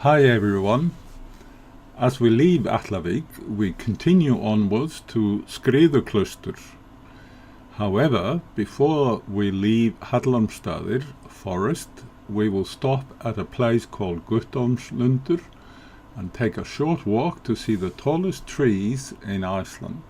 Hi everyone. As we leave Atlavik, we continue onwards to Skriduklaustur. However, before we leave Hallormstadir Forest, we will stop at a place called Guttormslundur and take a short walk to see the tallest trees in Iceland.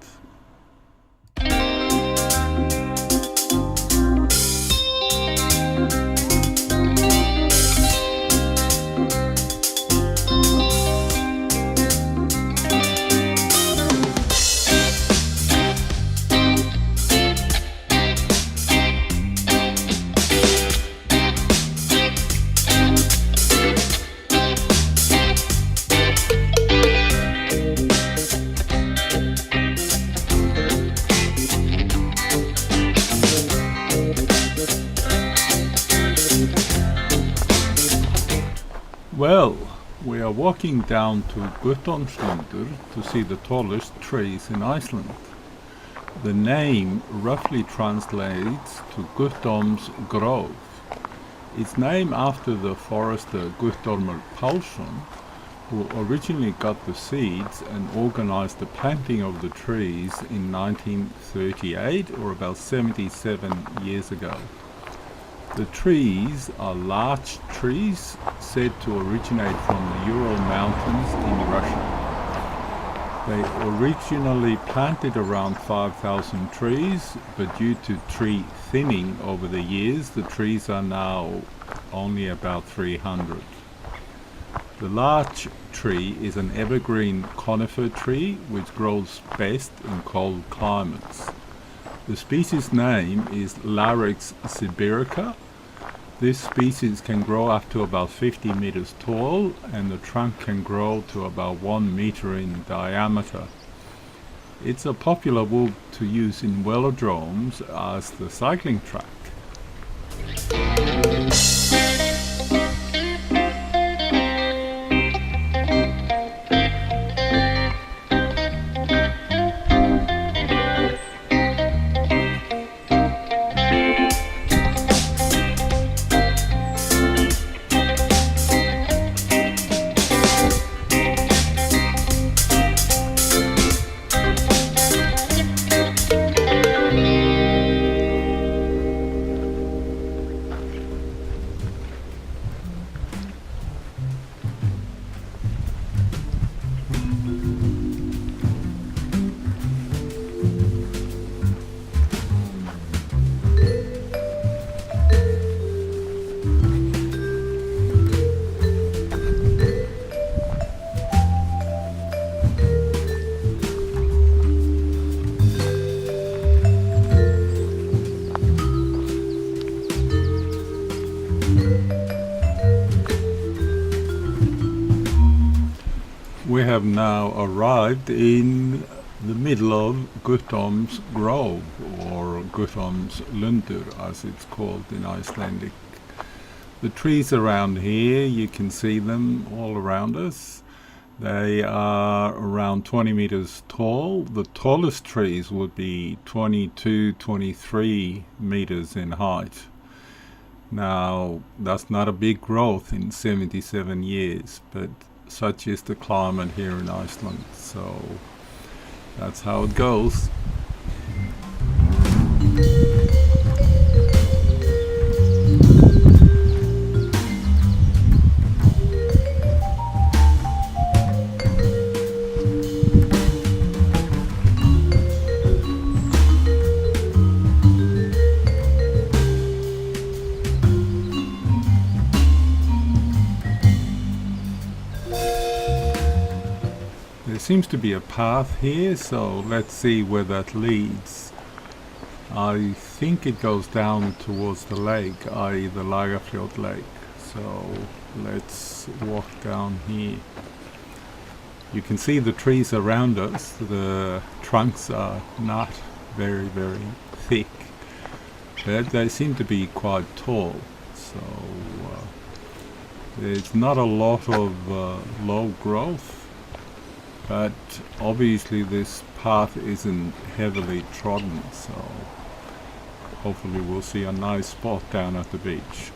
Well, we are walking down to Guttormslundur to see the tallest trees in Iceland. The name roughly translates to Guttorms Grove. It's named after the forester Guttormur Pálsson, who originally got the seeds and organized the planting of the trees in 1938, or about 77 years ago. The trees are large trees said to originate from the Ural Mountains in Russia. They originally planted around 5,000 trees, but due to tree thinning over the years, the trees are now only about 300. The large tree is an evergreen conifer tree which grows best in cold climates. The species name is Larix sibirica. This species can grow up to about 50 meters tall, and the trunk can grow to about 1 meter in diameter. It's a popular wood to use in velodromes as the cycling track. We have now arrived in the middle of Guttorms Grove, or Guttormslundur as it's called in Icelandic. The trees around here, you can see them all around us. They are around 20 meters tall. The tallest trees would be 22, 23 meters in height. Now, that's not a big growth in 77 years, but such is the climate here in Iceland, so that's how it goes. There seems to be a path here, so let's see where that leads. I think it goes down towards the lake, i.e. the Lagarfljot lake. So let's walk down here. You can see the trees around us. The trunks are not very, very thick, but they seem to be quite tall. So there's not a lot of low growth. But obviously this path isn't heavily trodden, so hopefully we'll see a nice spot down at the beach.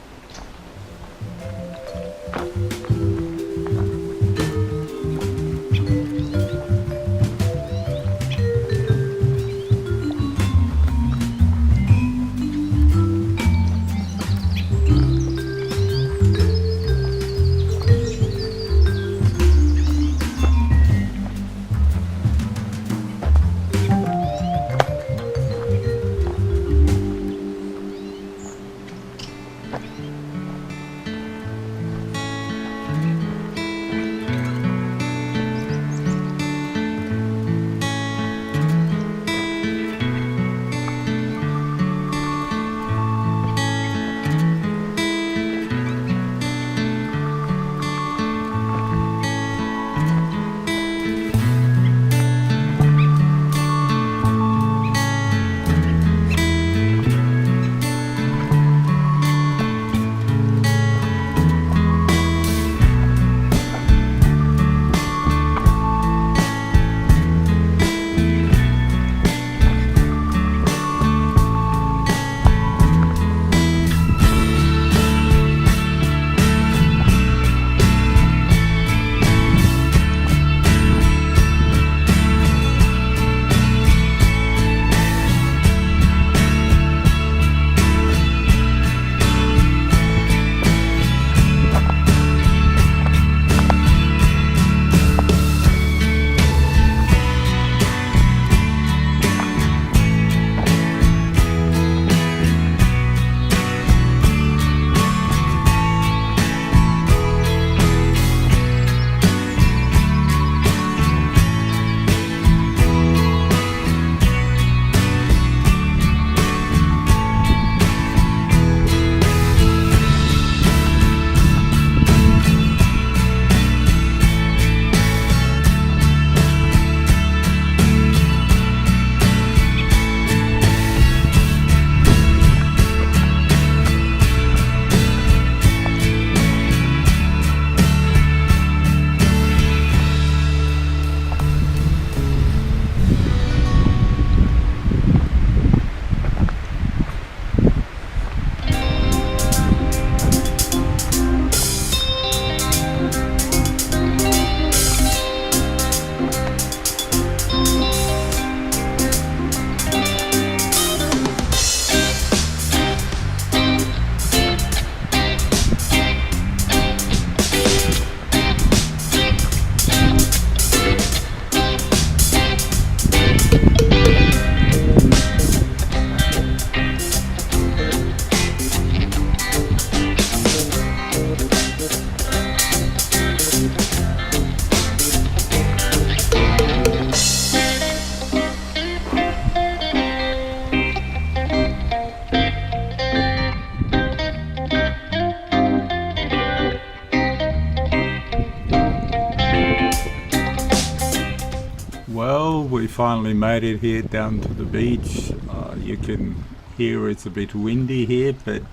finally made it here down to the beach. You can hear it's a bit windy here, but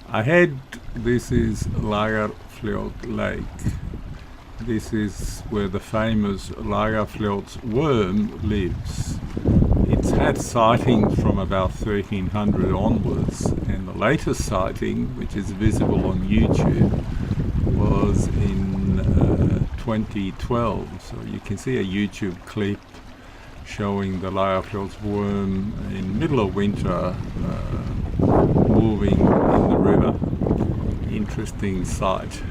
ahead this is Lagarfljot Lake. This is where the famous Lagarfljot's worm lives. It's had sightings from about 1300 onwards, and the latest sighting, which is visible on YouTube, was in 2012. So you can see a YouTube clip showing the Lagarfljot's worm in middle of winter moving in the river. Interesting sight.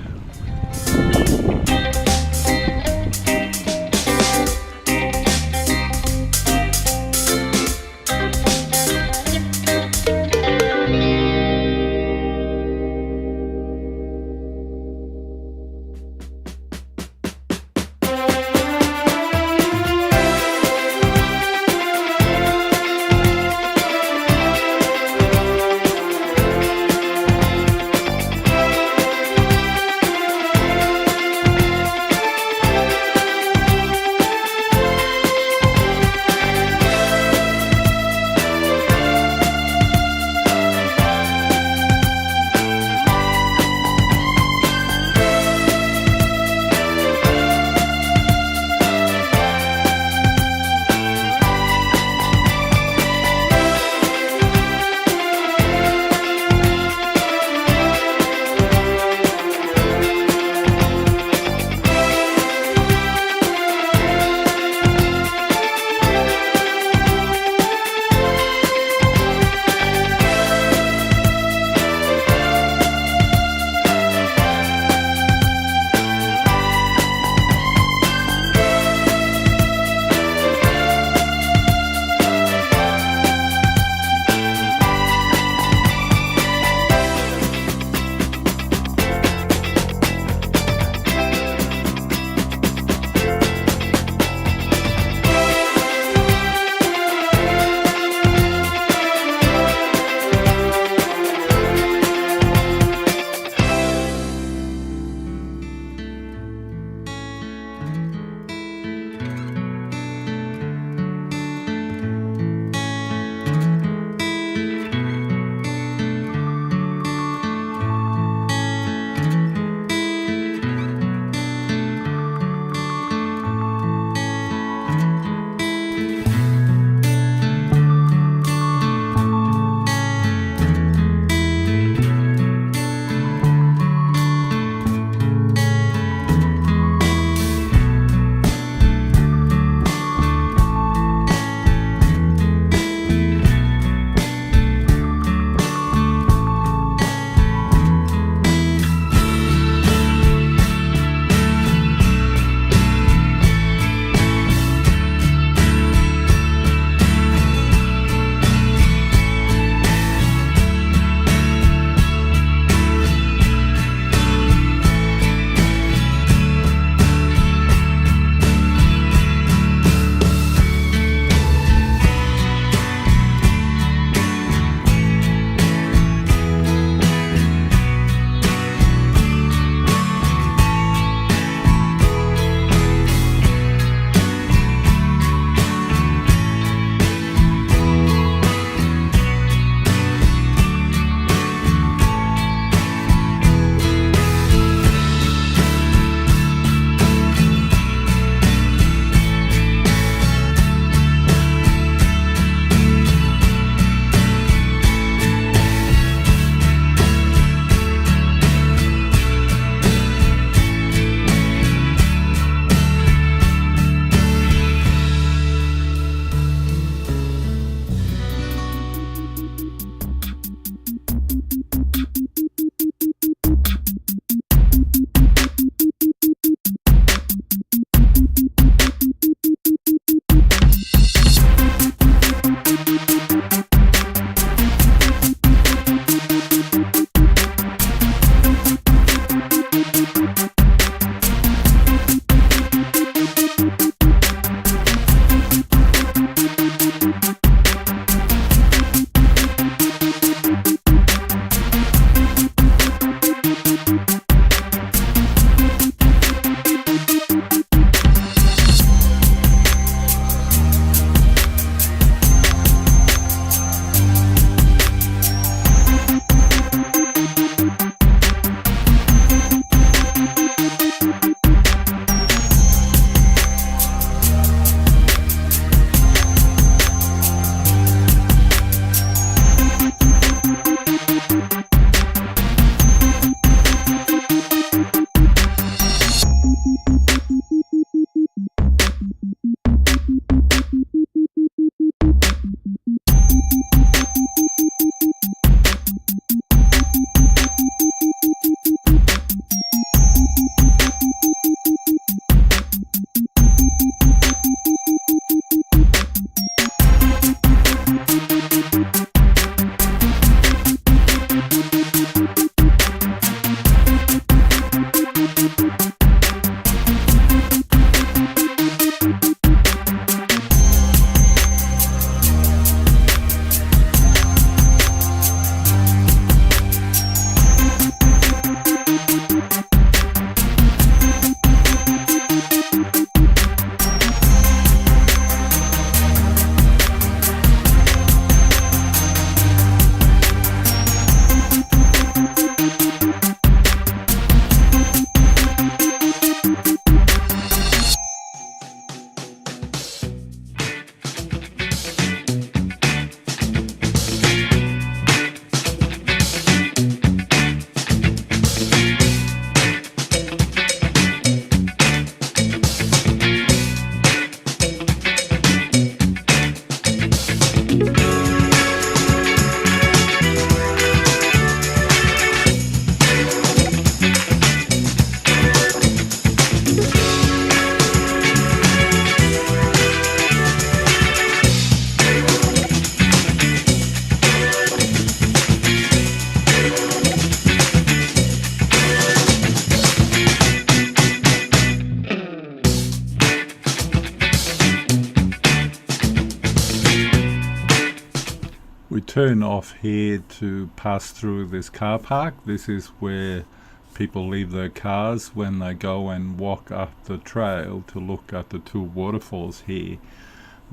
turn off here to pass through this car park. This is where people leave their cars when they go and walk up the trail to look at the two waterfalls here.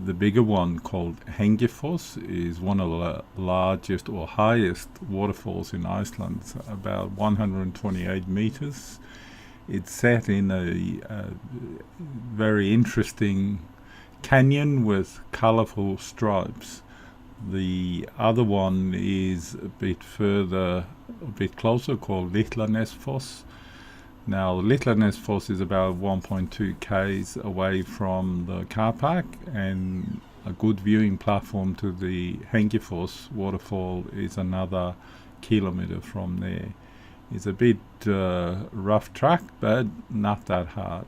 The bigger one, called Hengifoss, is one of the largest or highest waterfalls in Iceland. It's about 128 meters. It's set in a very interesting canyon with colorful stripes. The other one is a bit closer, called Litlanesfoss. Now, Litlanesfoss is about 1.2 k's away from the car park, and a good viewing platform to the Hengifoss waterfall is another kilometer from there. It's a bit rough track, but not that hard.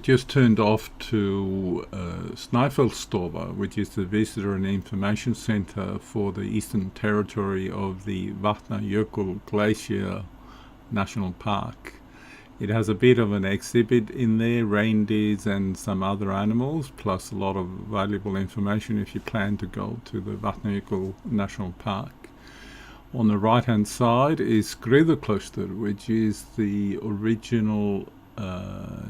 just turned off to Snæfellsstofa, which is the Visitor and Information Center for the Eastern Territory of the Vatnajokul Glacier National Park. It has a bit of an exhibit in there, reindeers and some other animals, plus a lot of valuable information if you plan to go to the Vatnajokul National Park. On the right hand side is Skriduklaustur, which is the original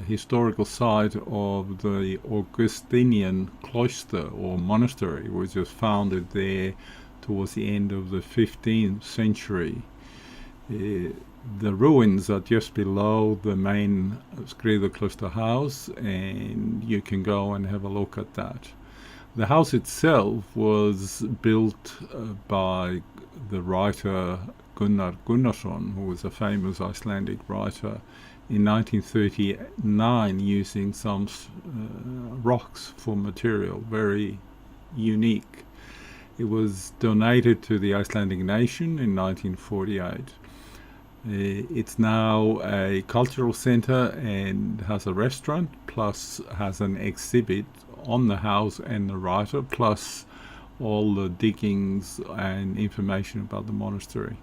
historical site of the Augustinian cloister or monastery, which was founded there towards the end of the 15th century. The ruins are just below the main Skriduklaustur house, and you can go and have a look at that. The house itself was built by the writer Gunnar Gunnarsson, who was a famous Icelandic writer, in 1939, using some rocks for material, very unique. It was donated to the Icelandic nation in 1948. It's now a cultural center and has a restaurant, plus has an exhibit on the house and the writer, plus all the diggings and information about the monastery.